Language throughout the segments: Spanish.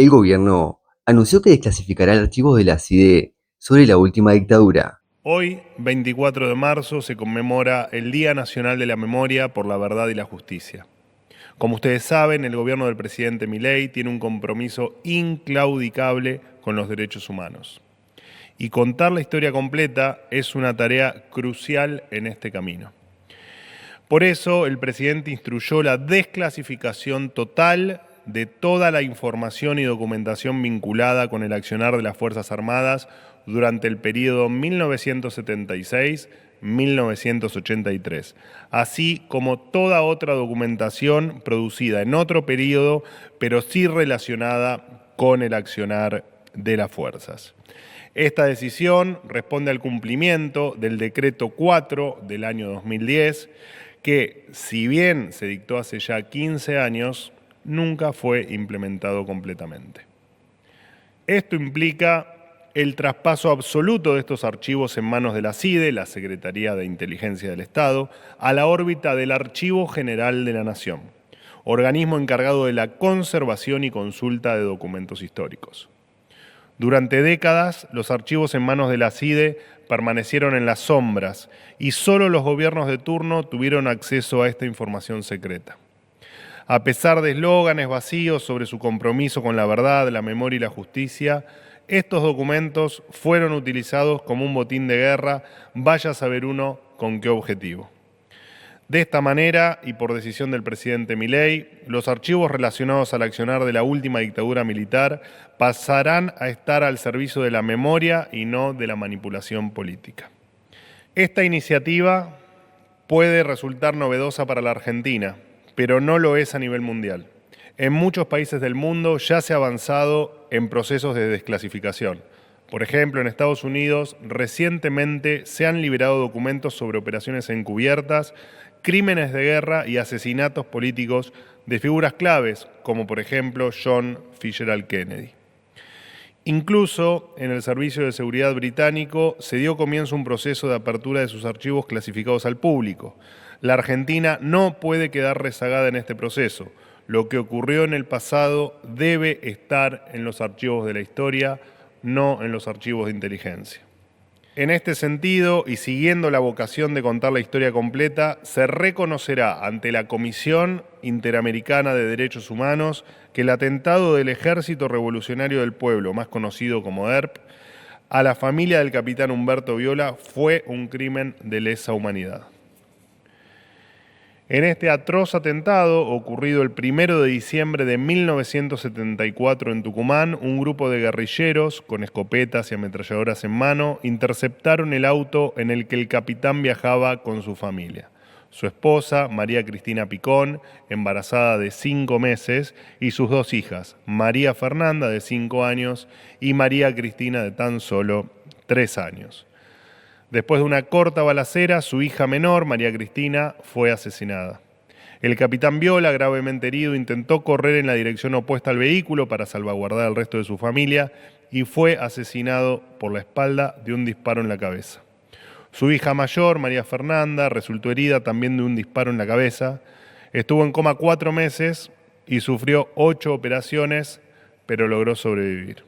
El gobierno anunció que desclasificará archivos de la CIDE sobre la última dictadura. Hoy, 24 de marzo, se conmemora el Día Nacional de la Memoria por la Verdad y la Justicia. Como ustedes saben, el gobierno del presidente Milei tiene un compromiso inclaudicable con los derechos humanos. Y contar la historia completa es una tarea crucial en este camino. Por eso, el presidente instruyó la desclasificación total de toda la información y documentación vinculada con el accionar de las Fuerzas Armadas durante el periodo 1976-1983, así como toda otra documentación producida en otro periodo, pero sí relacionada con el accionar de las fuerzas. Esta decisión responde al cumplimiento del Decreto 4 del año 2010, que, si bien se dictó hace ya 15 años, nunca fue implementado completamente. Esto implica el traspaso absoluto de estos archivos en manos de la CIDE, la Secretaría de Inteligencia del Estado, a la órbita del Archivo General de la Nación, organismo encargado de la conservación y consulta de documentos históricos. Durante décadas, los archivos en manos de la CIDE permanecieron en las sombras y solo los gobiernos de turno tuvieron acceso a esta información secreta. A pesar de eslóganes vacíos sobre su compromiso con la verdad, la memoria y la justicia, estos documentos fueron utilizados como un botín de guerra, vaya a saber uno con qué objetivo. De esta manera, y por decisión del presidente Milei, los archivos relacionados al accionar de la última dictadura militar pasarán a estar al servicio de la memoria y no de la manipulación política. Esta iniciativa puede resultar novedosa para la Argentina, pero no lo es a nivel mundial. En muchos países del mundo ya se ha avanzado en procesos de desclasificación. Por ejemplo, en Estados Unidos recientemente se han liberado documentos sobre operaciones encubiertas, crímenes de guerra y asesinatos políticos de figuras claves, como por ejemplo John Fitzgerald Kennedy. Incluso en el Servicio de Seguridad británico se dio comienzo a un proceso de apertura de sus archivos clasificados al público. La Argentina no puede quedar rezagada en este proceso. Lo que ocurrió en el pasado debe estar en los archivos de la historia, no en los archivos de inteligencia. En este sentido, y siguiendo la vocación de contar la historia completa, se reconocerá ante la Comisión Interamericana de Derechos Humanos que el atentado del Ejército Revolucionario del Pueblo, más conocido como ERP, a la familia del capitán Humberto Viola fue un crimen de lesa humanidad. En este atroz atentado, ocurrido el 1 de diciembre de 1974 en Tucumán, un grupo de guerrilleros, con escopetas y ametralladoras en mano, interceptaron el auto en el que el capitán viajaba con su familia. Su esposa, María Cristina Picón, embarazada de 5 meses, y sus 2 hijas, María Fernanda, de 5 años, y María Cristina, de tan solo 3 años. Después de una corta balacera, su hija menor, María Cristina, fue asesinada. El capitán Viola, gravemente herido, intentó correr en la dirección opuesta al vehículo para salvaguardar al resto de su familia y fue asesinado por la espalda de un disparo en la cabeza. Su hija mayor, María Fernanda, resultó herida también de un disparo en la cabeza. Estuvo en coma 4 meses y sufrió 8 operaciones, pero logró sobrevivir.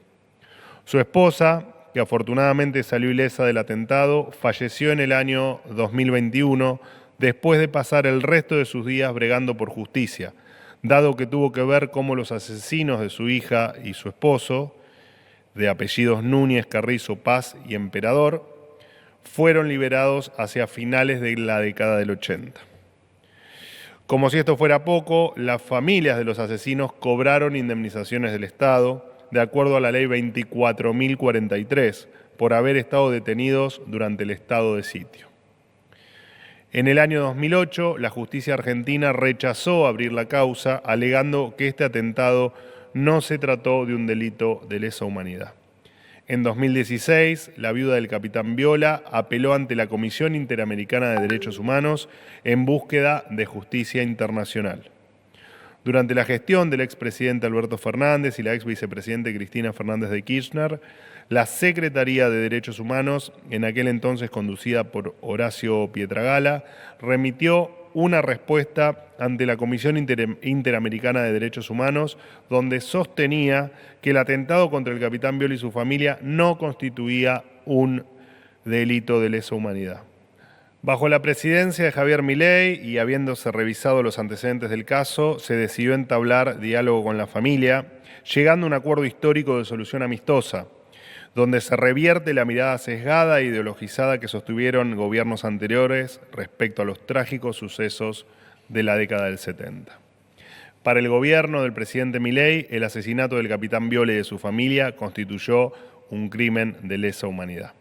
Su esposa, que afortunadamente salió ilesa del atentado, falleció en el año 2021 después de pasar el resto de sus días bregando por justicia, dado que tuvo que ver cómo los asesinos de su hija y su esposo, de apellidos Núñez, Carrizo, Paz y Emperador, fueron liberados hacia finales de la década del 80. Como si esto fuera poco, las familias de los asesinos cobraron indemnizaciones del Estado, de acuerdo a la ley 24.043, por haber estado detenidos durante el estado de sitio. En el año 2008, la justicia argentina rechazó abrir la causa, alegando que este atentado no se trató de un delito de lesa humanidad. En 2016, la viuda del capitán Viola apeló ante la Comisión Interamericana de Derechos Humanos en búsqueda de justicia internacional. Durante la gestión del expresidente Alberto Fernández y la exvicepresidenta Cristina Fernández de Kirchner, la Secretaría de Derechos Humanos, en aquel entonces conducida por Horacio Pietragala, remitió una respuesta ante la Comisión Interamericana de Derechos Humanos, donde sostenía que el atentado contra el capitán Violo y su familia no constituía un delito de lesa humanidad. Bajo la presidencia de Javier Milei y habiéndose revisado los antecedentes del caso, se decidió entablar diálogo con la familia, llegando a un acuerdo histórico de solución amistosa, donde se revierte la mirada sesgada e ideologizada que sostuvieron gobiernos anteriores respecto a los trágicos sucesos de la década del 70. Para el gobierno del presidente Milei, el asesinato del capitán Violo y de su familia constituyó un crimen de lesa humanidad.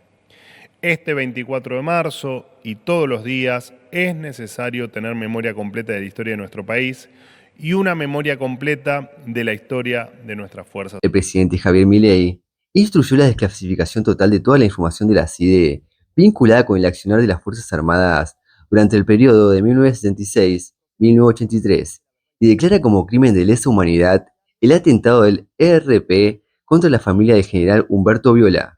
Este 24 de marzo y todos los días es necesario tener memoria completa de la historia de nuestro país y una memoria completa de la historia de nuestras fuerzas. El presidente Javier Milei instruyó la desclasificación total de toda la información de la CIDE vinculada con el accionar de las Fuerzas Armadas durante el periodo de 1976-1983 y declara como crimen de lesa humanidad el atentado del ERP contra la familia del general Humberto Viola.